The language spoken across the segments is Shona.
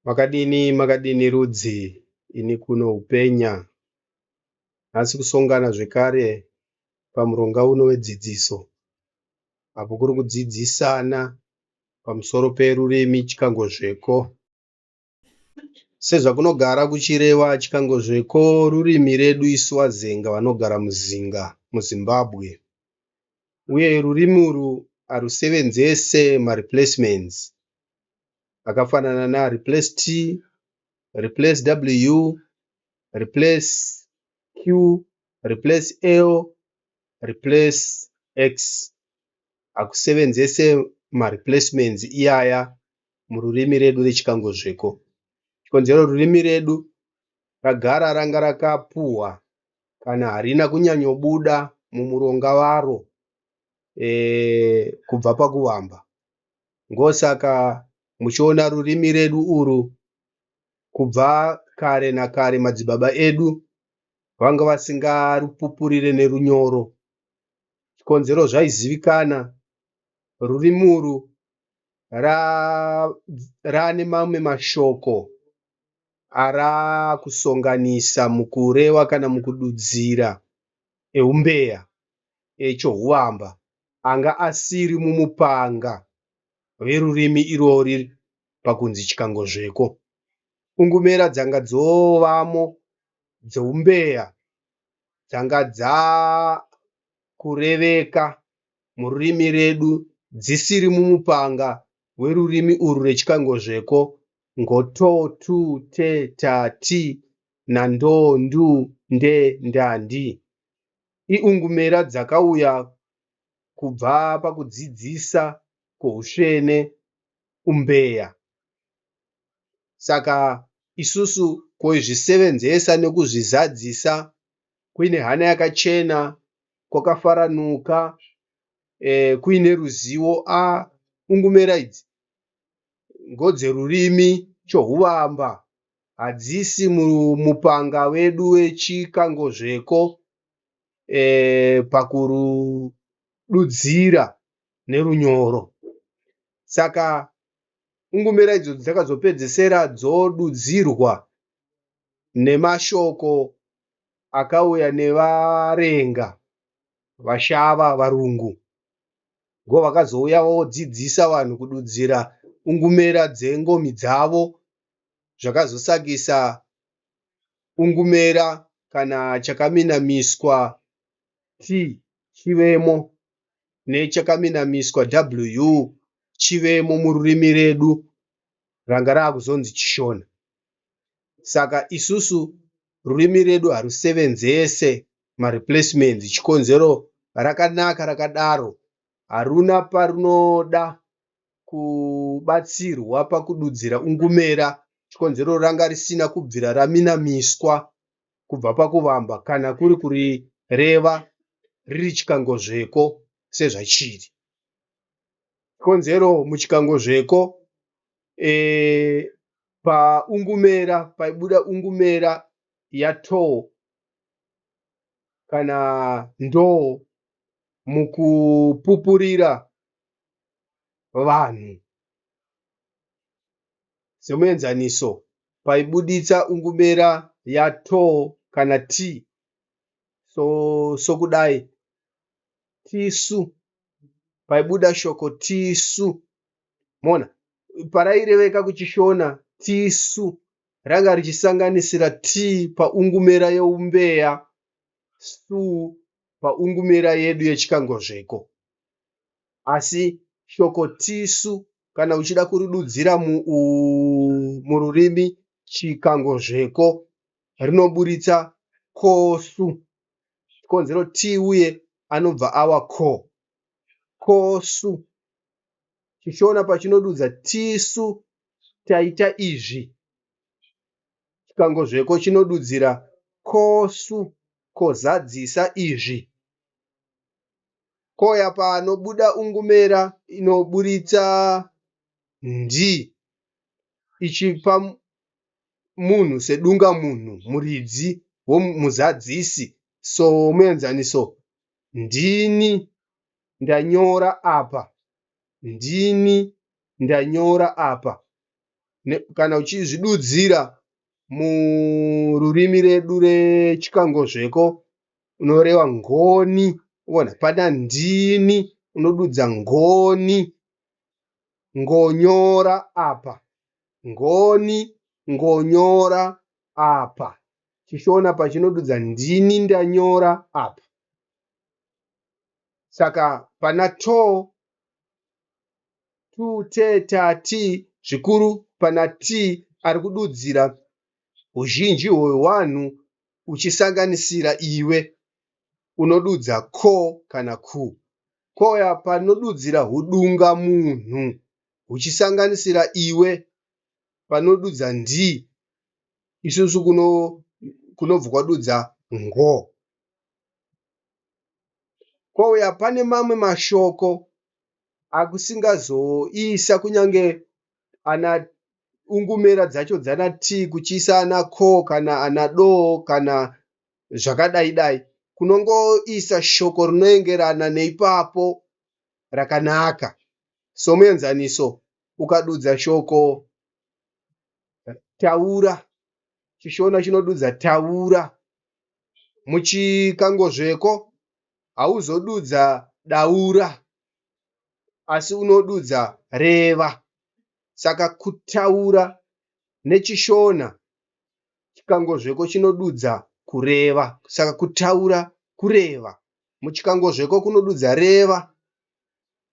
Makadini rudzi ini kuno upenya. Nhasi kusongana zvekare pamuronga uno wedzidziso. Apo kuri kudzidzisana pamusoro perurimi chikangozveko. Sezvakunogara kuchireva chikangozveko rurimi redu isu vaZenga vanogara muZinga muZimbabwe. Uye rurimi urwu harusevenzese mariplacements akafanana na replace t, replace w, replace q, replace l, replace x. Hakusevenzese mariplacements iyaya mururimi redu rechikangozveko. Chikonzero rurimi redu ragara ranga rakapuhwa kana harina kunyanyobuda mumuronga waro kubva pakuvamba. Ndosaka muchiona rurimi redu urwu kubva kare nakare madzibaba edu vanga vasingarupupurire nerunyoro. Chikonzero zvaizivikana rurimi urwu rane mamwe mashoko arakusonganisa mukureva kana mukududzira eumbeya echohuvamba anga asiri mumupanga verurimi irori pakunzi chikangozveko. Ungumera dzanga dzovamo dzeumbeya dzanga dzakureveka mururimi redu dzisiri mumupanga werurimi urwu rechikangozveko ngoto, tu, te, ta, ti nando, ndu, nde, nda, ndi. Iungumera dzakauya kubva pakudzidzisa kwousvene umbeya. Saka isusu kuzvisevenzesa nekuzvizadzisa kuine hana yakachena kwakafaranuka kuine ruzivo. Ungumera idzi ngodzerurimi chohuvamba hadzisi mumupanga wedu wechikangozveko pakurududzira nerunyoro. Saka ungumera idzodzo dzakazopedzesera dzodudzirwa nemashoko akauya nevarenga vashava varungu. Ndovakazouya vodzidzisa vanhu kududzira ungumera dzengomi dzavo zvakazosakisa ungumera kana chakaminamiswa t chivemo nechakaminamiswa w chivemo mururimi redu ranga raakuzonzi Chishona. Saka isusu rurimi redu harusevenzese mariplacements. Chikonzero rakanaka rakadaro haruna parunoda kubatsirwa pakududzira ungumera. Chikonzero ranga risina kubvira raminamiswa kubva pakuvamba kana kuri kurireva riri chikangozveko sezvachiri. Chikonzero muchikangozveko paungumera paibuda ungumera yato kana ndo mukupupurira vanhu. Semuenzaniso paibuditsa ungumera yato kana t sokudai tisu paibuda shoko tisu. Mona paraireveka kuchishona tisu ranga richisanganisira t paungumera yeumbeya, su paungumera yedu yechikangozveko. Asi shoko tisu kana uchida kuridudzira mururimi chikangozveko rinoburitsa kosu. Chikonzero t uye anobva ava ko. Kosu. Chishona pachinodudza tisu taita izvi. Chikangozveko chinodudzira kosu kozadzisa izvi. Koya panobuda ungumera inoburitsa ndi ichipa munhu sedunga munhu muridzi womuzadzisi. Somuenzaniso ndini ndanyora apa. Ndini ndanyora apa. kana uchizvidudzira mururimi redu rechikangozveko unoreva ngoni. Uona pana ndini unodudza ngoni. Ngonyora apa. Ngoni, ngonyora apa. Chishona pachinodudza ndini ndanyora apa. Saka pana to, tu, te, ta, ti. Zvikuru pana ti ari kududzira huzhinji hwewanhu uchisanganisira iwe. Unodudza ko kana ku. Koya panodudzira hudunga munhu huchisanganisira iwe. Panodudza ndi. Isusu kunobva kwadudza ngo. Kouya pane mamwe mashoko akusingazoisa kunyange ana ungumera dzacho dzana ti kuchiisa ana ko kana ana do kana zvakadai. Kunongoisa shoko rinoengerana neipapo rakanaka. Somuenzaniso, ukadudza shoko taura, chishona chinodudza taura. Muchikangozveko hauzodudza daura, asi unodudza reva. Saka kutaura nechishona chikangozveko chinodudza kureva. Saka kutaura kureva. Muchikangozveko kunodudza reva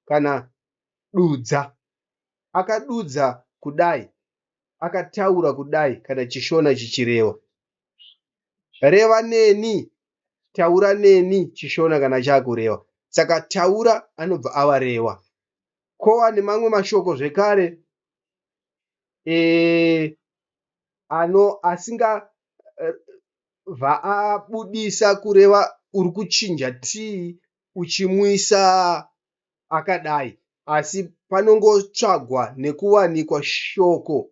kana dudza. Akadudza kudai, akataura kudai kana chishona chichireva. Reva neni, taura neni chishona kana chakureva. Saka taura anobva ava reva. Kova nemamwe mashoko zvekare asingabva abudisa kureva uri kuchinja ti uchimuisa akadai. Asi panongotsvagwa nekuwanikwa shoko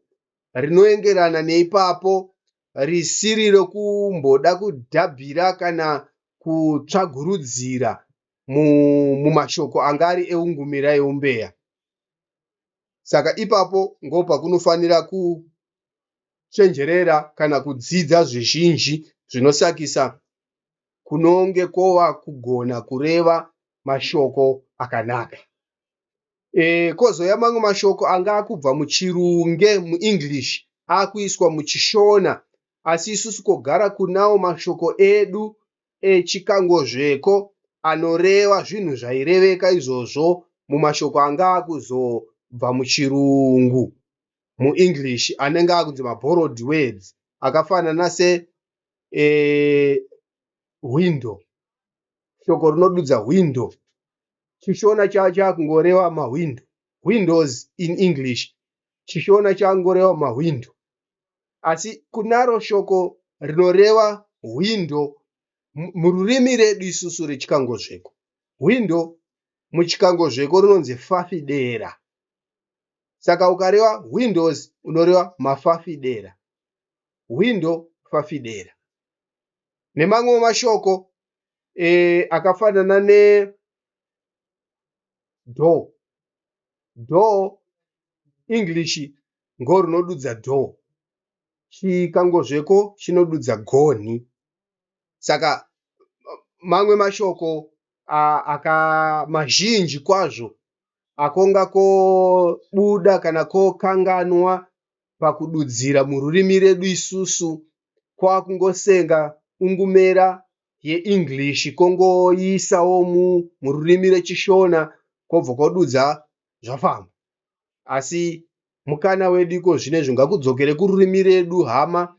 rinoengerana neipapo risiri rokumboda kudhabhira kana kutsvagurudzira mumashoko anga ari eungumira eumbeya. Saka ipapo ngopakunofanira kuchenjerera kana kudzidza zvizhinji zvinosakisa kunonge kova kugona kureva mashoko akanaka. Kozouya mamwe mashoko anga akubva muchirunge muEnglish akuiswa muchishona, asi isusu kogara kunawo mashoko edu echikangozveko anoreva zvinhu zvaireveka izvozvo mumashoko anga akuzobva muchirungu muEnglish anenge akunzi maborrowed words akafanana se window. Shoko rinodudza window. Chishona chakungoreva mawindo. Windows in English. Chishona chakungoreva mawindo. Asi kunaro shoko rinoreva window mururimi redu isusu rechikangozveko. Window muchikangozveko rinonzi fafidera. Saka ukareva windows unoreva mafafidera. Window, fafidera. Nemamwe mashoko akafanana ne door. Door English ngorinodudza door. Chikangozveko chinodudza gonhi. Saka mamwe mashoko mazhinji kwazvo akonga kobuda kana kokanganwa pakududzira mururimi redu isusu kwakungosenga ungumera yeEnglish kongoisawo mururimi rechishona kwobva kwadudza zvafamba. Asi mukana wedu iko zvinezvi ngakudzokere kururimi redu hama,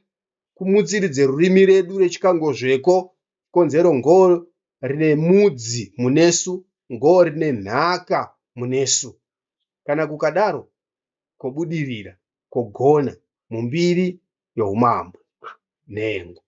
kumutsiridze rurimi redu rechikangozveko. Konzero ngo rine mudzi munesu, ngo rine nhaka munesu. Kana kukadaro kobudirira, kogona mumbiri youmambo. Nhengo.